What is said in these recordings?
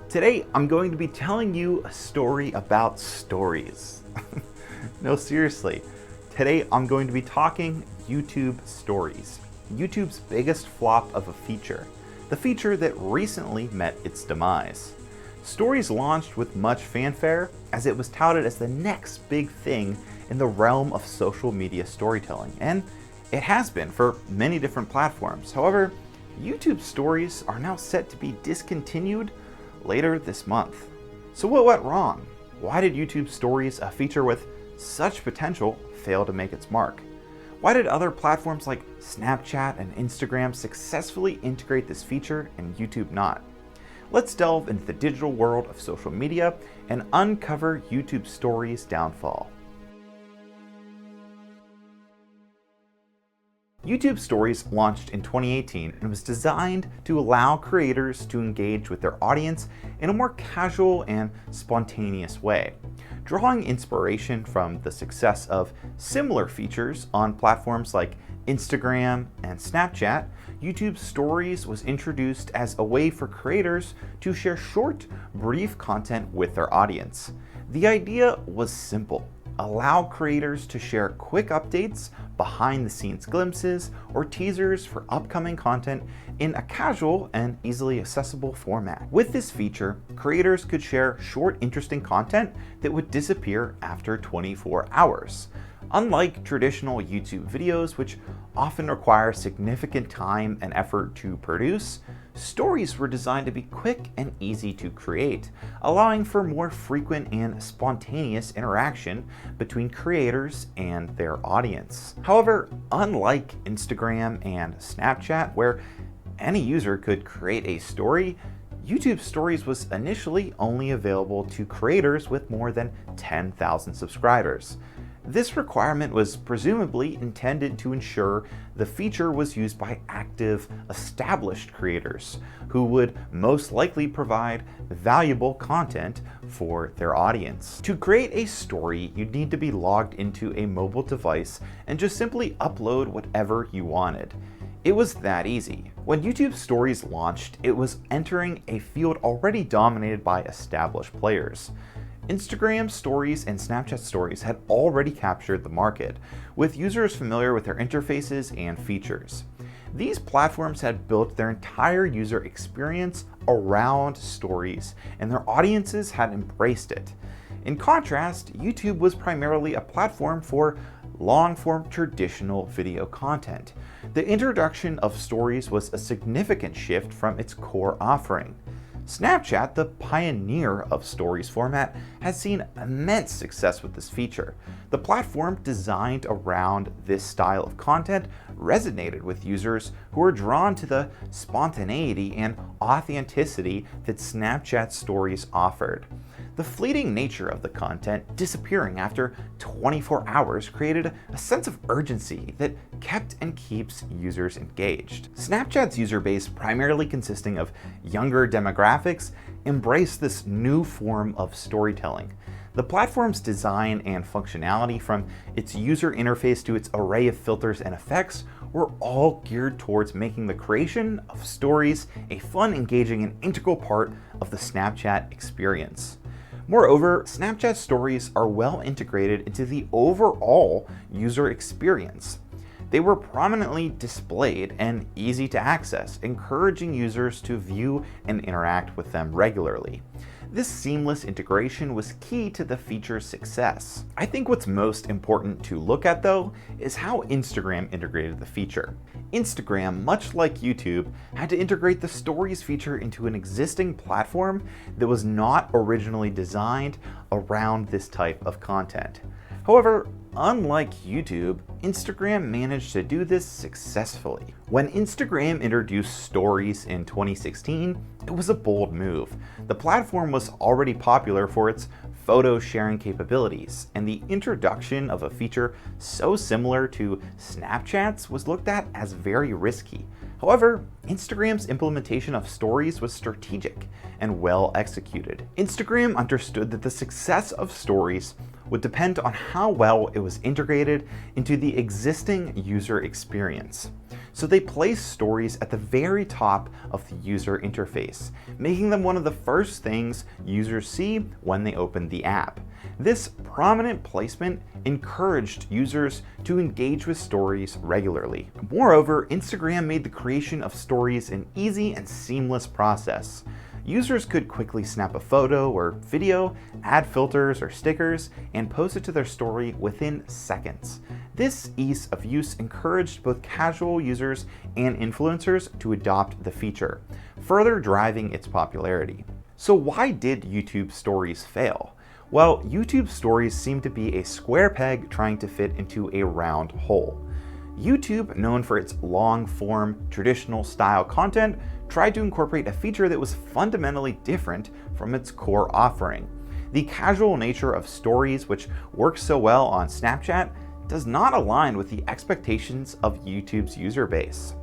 Today, I'm going to be telling you a story about stories. No, seriously. Today, I'm going to be talking YouTube Stories, YouTube's biggest flop of a feature, the feature that recently met its demise. Stories launched with much fanfare as it was touted as the next big thing in the realm of social media storytelling, and it has been for many different platforms. However, YouTube Stories are now set to be discontinued later this month. So what went wrong? Why did YouTube Stories, a feature with such potential, fail to make its mark? Why did other platforms like Snapchat and Instagram successfully integrate this feature and YouTube not? Let's delve into the digital world of social media and uncover YouTube Stories' downfall. YouTube Stories launched in 2018 and was designed to allow creators to engage with their audience in a more casual and spontaneous way. Drawing inspiration from the success of similar features on platforms like Instagram and Snapchat, YouTube Stories was introduced as a way for creators to share short, brief content with their audience. The idea was simple. Allow creators to share quick updates, behind-the-scenes glimpses, or teasers for upcoming content in a casual and easily accessible format. With this feature, creators could share short, interesting content that would disappear after 24 hours. Unlike traditional YouTube videos, which often require significant time and effort to produce, stories were designed to be quick and easy to create, allowing for more frequent and spontaneous interaction between creators and their audience. However, unlike Instagram and Snapchat, where any user could create a story, YouTube Stories was initially only available to creators with more than 10,000 subscribers. This requirement was presumably intended to ensure the feature was used by active, established creators who would most likely provide valuable content for their audience. To create a story, you'd need to be logged into a mobile device and just simply upload whatever you wanted. It was that easy. When YouTube Stories launched, it was entering a field already dominated by established players. Instagram Stories and Snapchat Stories had already captured the market, with users familiar with their interfaces and features. These platforms had built their entire user experience around stories, and their audiences had embraced it. In contrast, YouTube was primarily a platform for long-form traditional video content. The introduction of stories was a significant shift from its core offering. Snapchat, the pioneer of stories format, has seen immense success with this feature. The platform designed around this style of content resonated with users who were drawn to the spontaneity and authenticity that Snapchat Stories offered. The fleeting nature of the content disappearing after 24 hours created a sense of urgency that kept and keeps users engaged. Snapchat's user base, primarily consisting of younger demographics, embraced this new form of storytelling. The platform's design and functionality, from its user interface to its array of filters and effects, were all geared towards making the creation of stories a fun, engaging, and integral part of the Snapchat experience. Moreover, Snapchat Stories are well integrated into the overall user experience. They were prominently displayed and easy to access, encouraging users to view and interact with them regularly. This seamless integration was key to the feature's success. I think what's most important to look at, though, is how Instagram integrated the feature. Instagram, much like YouTube, had to integrate the Stories feature into an existing platform that was not originally designed around this type of content. However, unlike YouTube, Instagram managed to do this successfully. When Instagram introduced Stories in 2016, it was a bold move. The platform was already popular for its photo sharing capabilities, and the introduction of a feature so similar to Snapchat's was looked at as very risky. However, Instagram's implementation of Stories was strategic and well executed. Instagram understood that the success of Stories would depend on how well it was integrated into the existing user experience. So they place stories at the very top of the user interface, making them one of the first things users see when they open the app. This prominent placement encouraged users to engage with stories regularly. Moreover, Instagram made the creation of stories an easy and seamless process. Users could quickly snap a photo or video, add filters or stickers, and post it to their story within seconds. This ease of use encouraged both casual users and influencers to adopt the feature, further driving its popularity. So why did YouTube Stories fail? Well, YouTube Stories seem to be a square peg trying to fit into a round hole. YouTube, known for its long-form, traditional-style content, tried to incorporate a feature that was fundamentally different from its core offering. The casual nature of stories, which works so well on Snapchat, does not align with the expectations of YouTube's user base.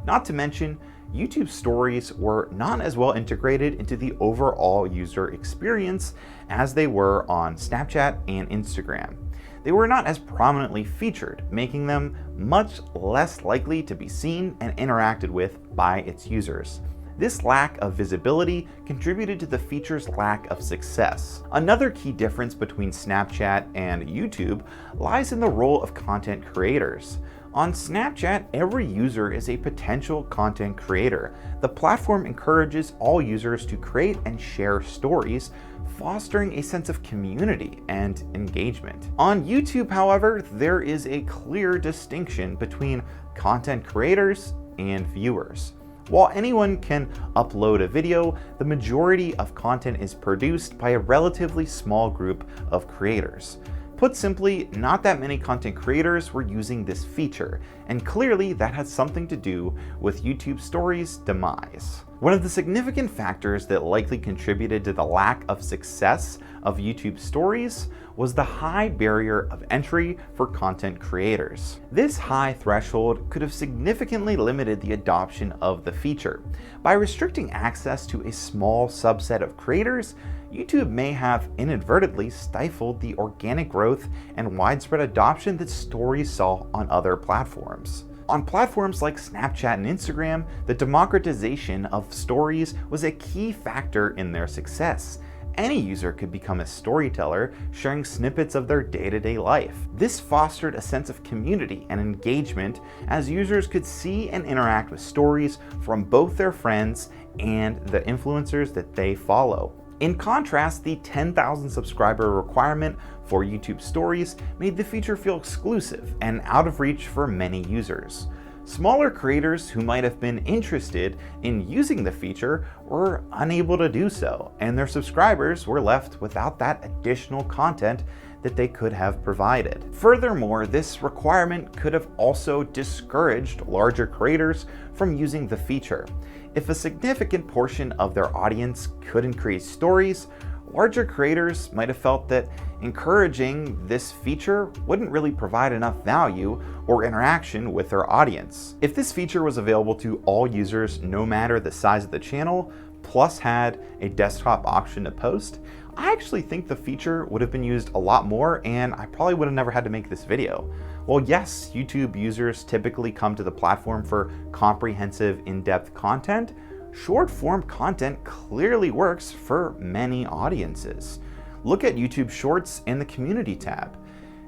Not to mention, YouTube Stories were not as well integrated into the overall user experience as they were on Snapchat and Instagram. They were not as prominently featured, making them much less likely to be seen and interacted with by its users. This lack of visibility contributed to the feature's lack of success. Another key difference between Snapchat and YouTube lies in the role of content creators. On Snapchat, every user is a potential content creator. The platform encourages all users to create and share stories, fostering a sense of community and engagement. On YouTube, however, there is a clear distinction between content creators and viewers. While anyone can upload a video, the majority of content is produced by a relatively small group of creators. Put simply, not that many content creators were using this feature, and clearly that has something to do with YouTube Stories' demise. One of the significant factors that likely contributed to the lack of success of YouTube Stories was the high barrier of entry for content creators. This high threshold could have significantly limited the adoption of the feature. By restricting access to a small subset of creators, YouTube may have inadvertently stifled the organic growth and widespread adoption that Stories saw on other platforms. On platforms like Snapchat and Instagram, the democratization of Stories was a key factor in their success. Any user could become a storyteller, sharing snippets of their day-to-day life. This fostered a sense of community and engagement as users could see and interact with stories from both their friends and the influencers that they follow. In contrast, the 10,000 subscriber requirement for YouTube Stories made the feature feel exclusive and out of reach for many users. Smaller creators who might have been interested in using the feature were unable to do so, and their subscribers were left without that additional content that they could have provided. Furthermore, this requirement could have also discouraged larger creators from using the feature. If a significant portion of their audience couldn't create stories, larger creators might have felt that encouraging this feature wouldn't really provide enough value or interaction with their audience. If this feature was available to all users no matter the size of the channel, plus had a desktop option to post, I actually think the feature would have been used a lot more and I probably would have never had to make this video. Well, yes, YouTube users typically come to the platform for comprehensive, in-depth content. Short-form content clearly works for many audiences. Look at YouTube Shorts in the Community tab.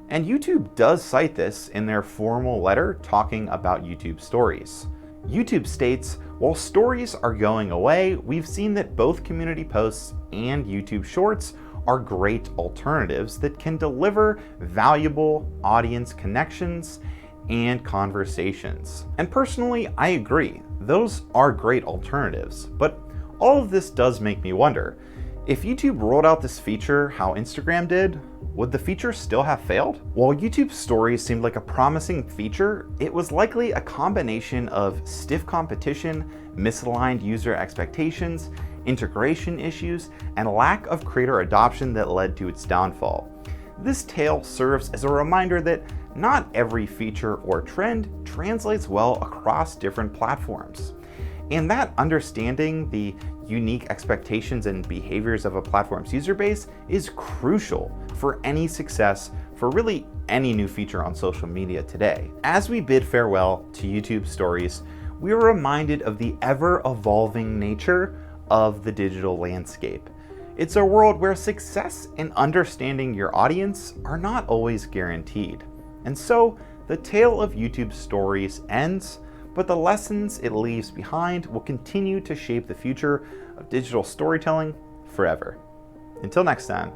And YouTube does cite this in their formal letter talking about YouTube Stories. YouTube states, while stories are going away, we've seen that both community posts and YouTube Shorts are great alternatives that can deliver valuable audience connections and conversations. And personally, I agree. Those are great alternatives, but all of this does make me wonder, if YouTube rolled out this feature how Instagram did, would the feature still have failed? While YouTube Stories seemed like a promising feature, it was likely a combination of stiff competition, misaligned user expectations, integration issues, and lack of creator adoption that led to its downfall. This tale serves as a reminder that not every feature or trend translates well across different platforms. And that understanding the unique expectations and behaviors of a platform's user base is crucial for any success for really any new feature on social media today. As we bid farewell to YouTube Stories, we are reminded of the ever-evolving nature of the digital landscape. It's a world where success and understanding your audience are not always guaranteed. And so, the tale of YouTube Stories ends, but the lessons it leaves behind will continue to shape the future of digital storytelling forever. Until next time.